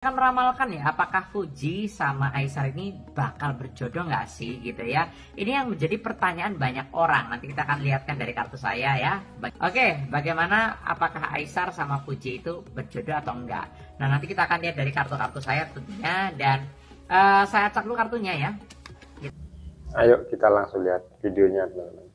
Akan meramalkan ya, apakah Fuji sama Aisar ini bakal berjodoh nggak sih gitu ya. Ini yang menjadi pertanyaan banyak orang. Nanti kita akan lihatkan dari kartu saya ya. Oke, bagaimana apakah Aisar sama Fuji itu berjodoh atau enggak. Nah, nanti kita akan lihat dari kartu-kartu saya tentunya. Dan saya cek dulu kartunya ya. Ayo kita langsung lihat videonya teman-teman.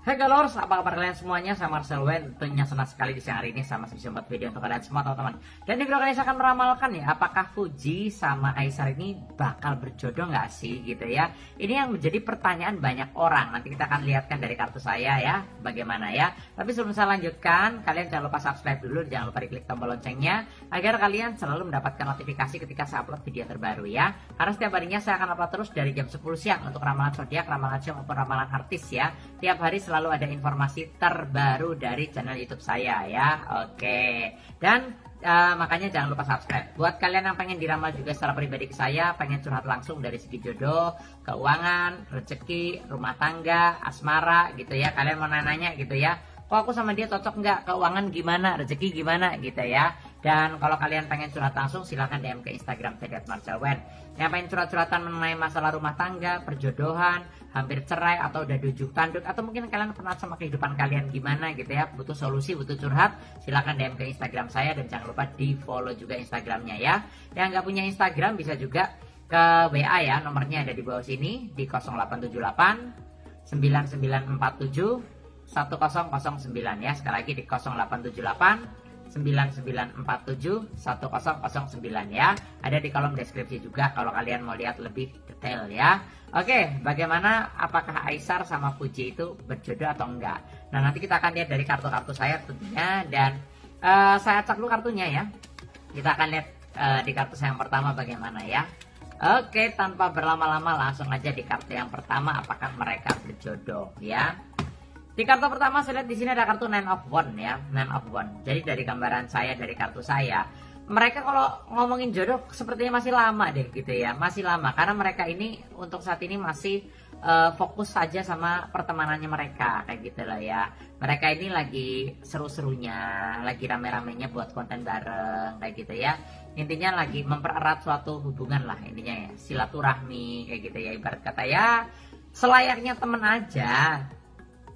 Hai galors, apa kabar kalian semuanya? Saya Marcel Wen. Tentunya senang sekali di siang hari ini sama bisa membuat video untuk kalian semua teman-teman. Dan di video kali ini saya akan meramalkan ya, apakah Fuji sama Aisar ini bakal berjodoh nggak sih gitu ya. Ini yang menjadi pertanyaan banyak orang. Nanti kita akan lihatkan dari kartu saya ya, bagaimana ya. Tapi sebelum saya lanjutkan, kalian jangan lupa subscribe dulu, jangan lupa diklik tombol loncengnya agar kalian selalu mendapatkan notifikasi ketika saya upload video terbaru ya. Karena setiap harinya saya akan upload terus dari jam 10 siang untuk ramalan zodiak, ramalan show maupun ramalan artis ya. Tiap hari selalu ada informasi terbaru dari channel YouTube saya ya. Oke. Dan makanya jangan lupa subscribe. Buat kalian yang pengen diramal juga secara pribadi ke saya, pengen curhat langsung dari segi jodoh, keuangan, rezeki, rumah tangga, asmara gitu ya. Kalian mau nanya gitu ya. Kok aku sama dia cocok nggak? Keuangan gimana? Rezeki gimana? Gitu ya. Dan kalau kalian pengen curhat langsung, silahkan DM ke Instagram @marcelwen. Yang pengen curhat-curhatan mengenai masalah rumah tangga, perjodohan, hampir cerai, atau udah dujuk tanduk, atau mungkin kalian pernah sama kehidupan kalian gimana gitu ya, butuh solusi, butuh curhat, silahkan DM ke Instagram saya. Dan jangan lupa di follow juga Instagramnya ya. Yang nggak punya Instagram bisa juga ke WA ya, nomornya ada di bawah sini di 0878 9947 1009 ya. Sekali lagi di 0878 9947 1009 ya. Ada di kolom deskripsi juga kalau kalian mau lihat lebih detail ya. Oke, bagaimana apakah Aisar sama Fuji itu berjodoh atau enggak? Nah, nanti kita akan lihat dari kartu-kartu saya tentunya. Dan saya cek dulu kartunya ya. Kita akan lihat di kartu saya yang pertama bagaimana ya. Oke, tanpa berlama-lama langsung aja di kartu yang pertama, apakah mereka berjodoh ya. Di kartu pertama saya lihat di sini ada kartu Nine of Wands ya, Nine of Wands. Jadi dari gambaran saya, dari kartu saya, mereka kalau ngomongin jodoh sepertinya masih lama deh gitu ya, masih lama karena mereka ini untuk saat ini masih fokus saja sama pertemanannya mereka kayak gitu lah ya. Mereka ini lagi seru-serunya, lagi rame-ramenya buat konten bareng kayak gitu ya. Intinya lagi mempererat suatu hubungan lah intinya ya, silaturahmi kayak gitu ya, ibarat kata ya selayaknya temen aja.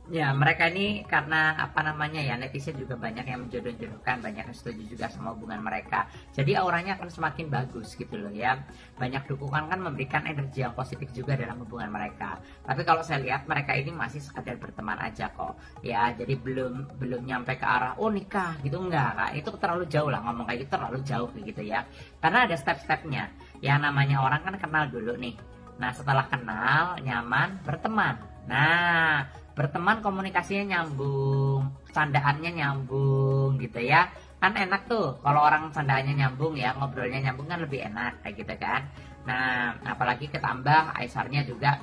Ya, mereka ini karena apa namanya ya, netizen juga banyak yang menjodoh-jodohkan, banyak yang setuju juga sama hubungan mereka. Jadi auranya akan semakin bagus gitu loh ya. Banyak dukungan kan memberikan energi yang positif juga dalam hubungan mereka. Tapi kalau saya lihat mereka ini masih sekadar berteman aja kok. Ya, jadi belum nyampe ke arah oh nikah gitu, enggak Kak. Itu terlalu jauh lah, ngomong kayak gitu terlalu jauh gitu ya. Karena ada step-stepnya. Ya namanya orang kan kenal dulu nih. Nah, setelah kenal, nyaman, berteman. Nah, berteman komunikasinya nyambung, candaannya nyambung gitu ya. Kan enak tuh kalau orang candaannya nyambung ya, ngobrolnya nyambung kan lebih enak kayak gitu kan. Nah, apalagi ketambah Aisarnya juga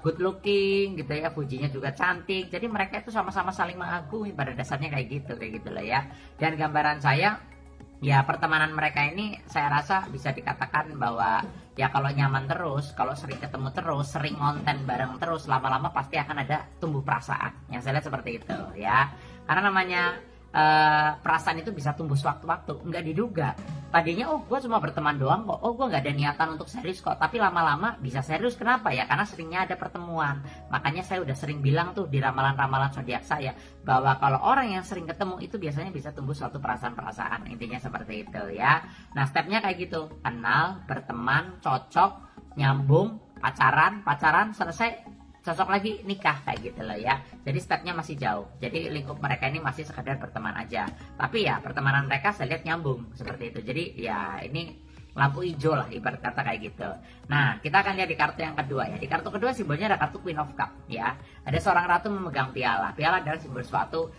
good looking gitu ya, Fujinya juga cantik. Jadi mereka itu sama-sama saling mengagumi, pada dasarnya kayak gitu lah ya. Dan gambaran saya ya, pertemanan mereka ini saya rasa bisa dikatakan bahwa ya kalau nyaman terus, kalau sering ketemu terus, sering konten bareng terus, lama-lama pasti akan ada tumbuh perasaan. Yang saya lihat seperti itu ya. Karena namanya perasaan itu bisa tumbuh sewaktu-waktu, nggak diduga. Tadinya oh gue cuma berteman doang kok, oh gue nggak ada niatan untuk serius kok, tapi lama-lama bisa serius. Kenapa ya? Karena seringnya ada pertemuan. Makanya saya udah sering bilang tuh di ramalan-ramalan zodiak saya bahwa kalau orang yang sering ketemu itu biasanya bisa tumbuh suatu perasaan-perasaan. Intinya seperti itu ya. Nah, stepnya kayak gitu, kenal, berteman, cocok, nyambung, pacaran selesai, cocok lagi, nikah kayak gitu loh ya. Jadi stepnya masih jauh. Jadi lingkup mereka ini masih sekadar berteman aja. Tapi ya pertemanan mereka saya lihat nyambung seperti itu. Jadi ya ini lampu hijau lah ibarat kata kayak gitu. Nah, kita akan lihat di kartu yang kedua ya. Di kartu kedua simbolnya ada kartu Queen of Cup ya. Ada seorang ratu memegang piala. Piala adalah simbol suatu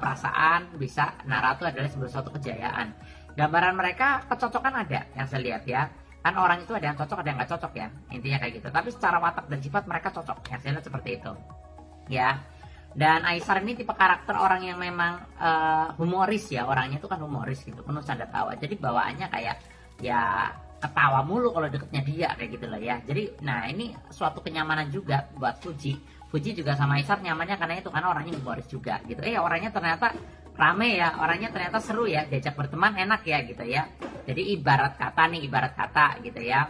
perasaan, bisa. Nah, ratu adalah simbol suatu kejayaan. Gambaran mereka kecocokan ada yang saya lihat ya. Kan orang itu ada yang cocok, ada yang nggak cocok ya, intinya kayak gitu. Tapi secara watak dan sifat mereka cocok, yang saya lihat seperti itu ya. Dan Aisar ini tipe karakter orang yang memang humoris ya, orangnya itu kan humoris gitu, penuh canda tawa. Jadi bawaannya kayak ya ketawa mulu kalau deketnya dia kayak gitu lah ya. Jadi nah ini suatu kenyamanan juga buat Fuji juga sama Aisar nyamannya karena itu, karena orangnya humoris juga gitu. Orangnya ternyata rame ya, orangnya ternyata seru ya, diajak berteman enak ya gitu ya. Jadi ibarat kata gitu ya,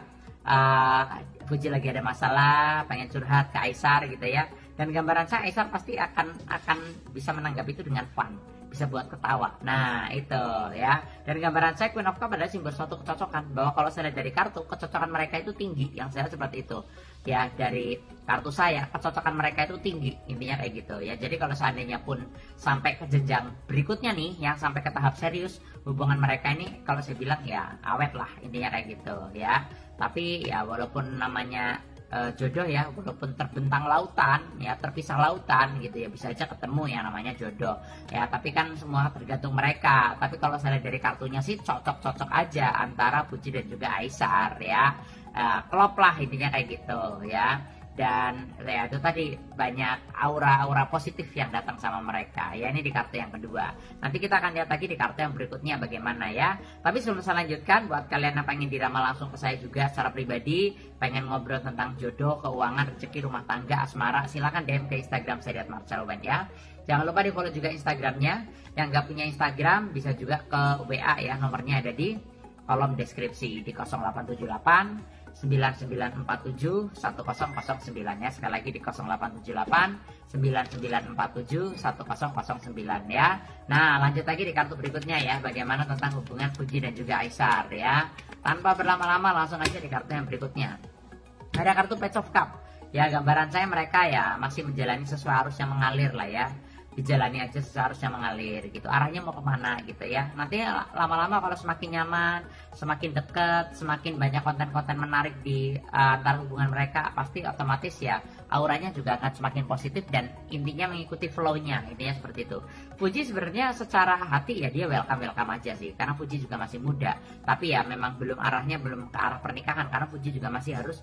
Fuji lagi ada masalah, pengen curhat ke Aisar gitu ya. Dan gambaran saya Aisar pasti akan bisa menanggapi itu dengan fun, bisa buat ketawa. Nah itu ya. Dan gambaran saya Queen of Cups adalah simbol suatu kecocokan, bahwa kalau saya lihat dari kartu, kecocokan mereka itu tinggi. Yang saya seperti itu ya, dari kartu saya kecocokan mereka itu tinggi, intinya kayak gitu ya. Jadi kalau seandainya pun sampai ke jenjang berikutnya nih, yang sampai ke tahap serius, hubungan mereka ini kalau saya bilang ya awet lah, intinya kayak gitu ya. Tapi ya walaupun namanya jodoh ya, walaupun terbentang lautan ya, terpisah lautan gitu ya, bisa aja ketemu yang namanya jodoh ya. Tapi kan semua tergantung mereka. Tapi kalau saya lihat dari kartunya sih cocok-cocok aja antara Fuji dan juga Aisar ya, klop lah intinya kayak gitu ya. Dan ya itu tadi banyak aura-aura positif yang datang sama mereka ya. Ini di kartu yang kedua. Nanti kita akan lihat lagi di kartu yang berikutnya bagaimana ya. Tapi sebelum saya lanjutkan, buat kalian yang pengen diramal langsung ke saya juga secara pribadi, pengen ngobrol tentang jodoh, keuangan, rezeki, rumah tangga, asmara, silahkan DM ke Instagram saya @marcelwen ya. Jangan lupa di follow juga Instagramnya. Yang nggak punya Instagram bisa juga ke WA ya, nomornya ada di kolom deskripsi di 0878 9947 1009 ya. Sekali lagi di 0878 9947 1009 ya. Nah lanjut lagi di kartu berikutnya ya, bagaimana tentang hubungan Fuji dan juga Aisar ya. Tanpa berlama-lama langsung aja di kartu yang berikutnya. Ada kartu Page of Cups ya. Gambaran saya mereka ya masih menjalani sesuai arus yang mengalir lah ya, dijalani aja seharusnya mengalir gitu, arahnya mau kemana gitu ya. Nanti lama-lama kalau semakin nyaman, semakin deket, semakin banyak konten-konten menarik di antara hubungan mereka, pasti otomatis ya auranya juga akan semakin positif dan intinya mengikuti flow-nya, intinya seperti itu. Fuji sebenarnya secara hati ya dia welcome aja sih, karena Fuji juga masih muda, tapi ya memang arahnya belum ke arah pernikahan, karena Fuji juga masih harus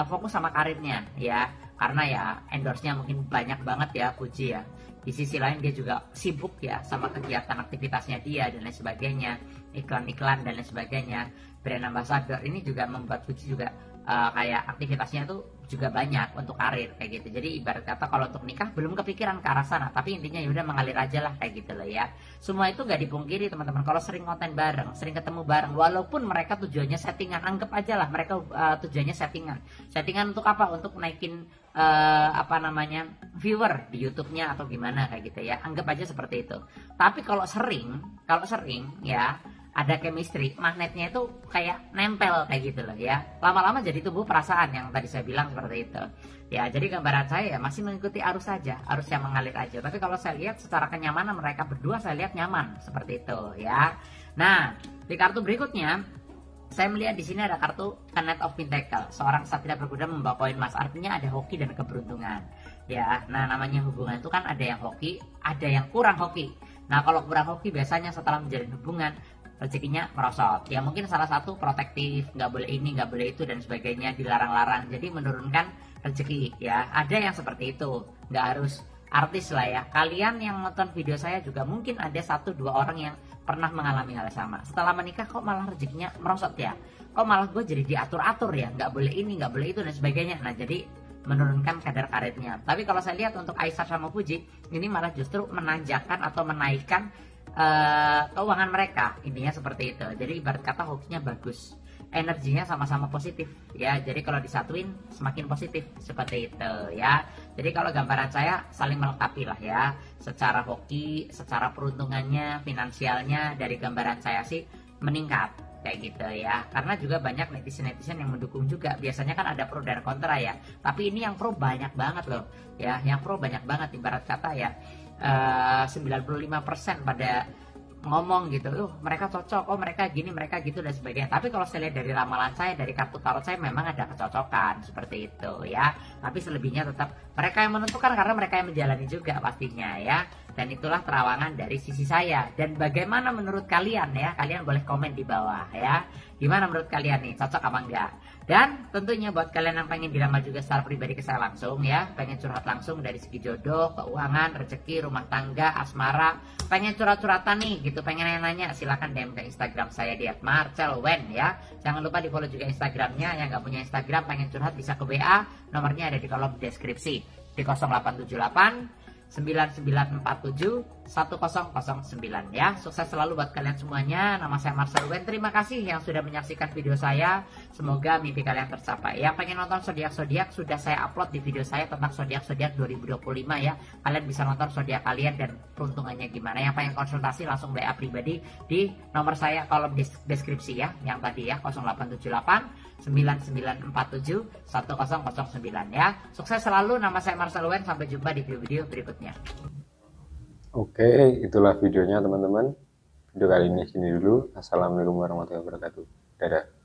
fokus sama karirnya ya, karena ya endorse-nya mungkin banyak banget ya Fuji ya. Di sisi lain dia juga sibuk ya sama kegiatan aktivitasnya dia dan lain sebagainya, iklan-iklan dan lain sebagainya, brand ambassador. Ini juga membuat Fuji juga kayak aktivitasnya tuh juga banyak untuk karir kayak gitu. Jadi ibarat kata kalau untuk nikah belum kepikiran ke arah sana, tapi intinya yaudah mengalir aja lah kayak gitu loh ya. Semua itu gak dipungkiri teman-teman, kalau sering konten bareng, sering ketemu bareng, walaupun mereka tujuannya settingan, anggap aja lah mereka tujuannya settingan untuk apa? Untuk naikin viewer di YouTube-nya atau gimana kayak gitu ya, anggap aja seperti itu. Tapi kalau sering ya ada chemistry, magnetnya itu kayak nempel kayak gitu loh ya, lama-lama jadi tumbuh perasaan yang tadi saya bilang seperti itu ya. Jadi gambaran saya ya masih mengikuti arus saja, arus yang mengalir aja. Tapi kalau saya lihat secara kenyamanan mereka berdua, saya lihat nyaman seperti itu ya. Nah di kartu berikutnya saya melihat di sini ada kartu Knight of Pentacles, seorang satria berkuda membawa koin emas, artinya ada hoki dan keberuntungan ya. Nah namanya hubungan itu kan ada yang hoki, ada yang kurang hoki. Nah kalau kurang hoki biasanya setelah menjalin hubungan rezekinya merosot ya, mungkin salah satu protektif, nggak boleh ini nggak boleh itu dan sebagainya, dilarang-larang, jadi menurunkan rezeki ya. Ada yang seperti itu, nggak harus artis lah ya. Kalian yang nonton video saya juga mungkin ada 1-2 orang yang pernah mengalami hal sama. Setelah menikah kok malah rezekinya merosot ya, kok malah gue jadi diatur-atur ya, nggak boleh ini nggak boleh itu dan sebagainya. Nah jadi menurunkan kadar karirnya. Tapi kalau saya lihat untuk Aisar sama Fuji ini malah justru menanjakan atau menaikkan keuangan mereka, intinya seperti itu. Jadi ibarat kata hokinya bagus, energinya sama-sama positif ya. Jadi kalau disatuin semakin positif seperti itu ya. Jadi kalau gambaran saya saling melengkapi lah ya, secara hoki, secara peruntungannya, finansialnya dari gambaran saya sih meningkat kayak gitu ya. Karena juga banyak netizen yang mendukung juga. Biasanya kan ada pro dan kontra ya, tapi ini yang pro banyak banget loh ya, yang pro banyak banget. Ibarat kata ya 95% pada ngomong gitu, mereka cocok, mereka gini, mereka gitu dan sebagainya. Tapi kalau saya lihat dari ramalan saya, dari kartu tarot saya, memang ada kecocokan seperti itu ya. Tapi selebihnya tetap mereka yang menentukan, karena mereka yang menjalani juga pastinya ya. Dan itulah terawangan dari sisi saya. Dan bagaimana menurut kalian ya? Kalian boleh komen di bawah ya. Gimana menurut kalian nih, cocok apa enggak? Dan tentunya buat kalian yang pengen diramal juga secara pribadi ke saya langsung ya, pengen curhat langsung dari segi jodoh, keuangan, rezeki, rumah tangga, asmara, pengen curhat-curhatan nih gitu, pengen nanya-nanya, silahkan DM ke Instagram saya di @marcelwen ya. Jangan lupa di follow juga Instagramnya. Yang nggak punya Instagram pengen curhat bisa ke WA, nomornya ada di kolom deskripsi di 0878 99471009 ya. Sukses selalu buat kalian semuanya. Nama saya Marcel Wen. Terima kasih yang sudah menyaksikan video saya. Semoga mimpi kalian tercapai. Yang pengen nonton zodiak-zodiak sudah saya upload di video saya tentang zodiak-zodiak 2025 ya. Kalian bisa nonton zodiak kalian dan peruntungannya gimana. Yang pengen konsultasi langsung WA pribadi di nomor saya kolom deskripsi ya. Yang tadi ya 0878 9947 1009 ya. Sukses selalu. Nama saya Marcel Wen. Sampai jumpa di video-video berikutnya. Oke, itulah videonya teman-teman. Video kali ini sini dulu. Assalamualaikum warahmatullahi wabarakatuh. Dadah.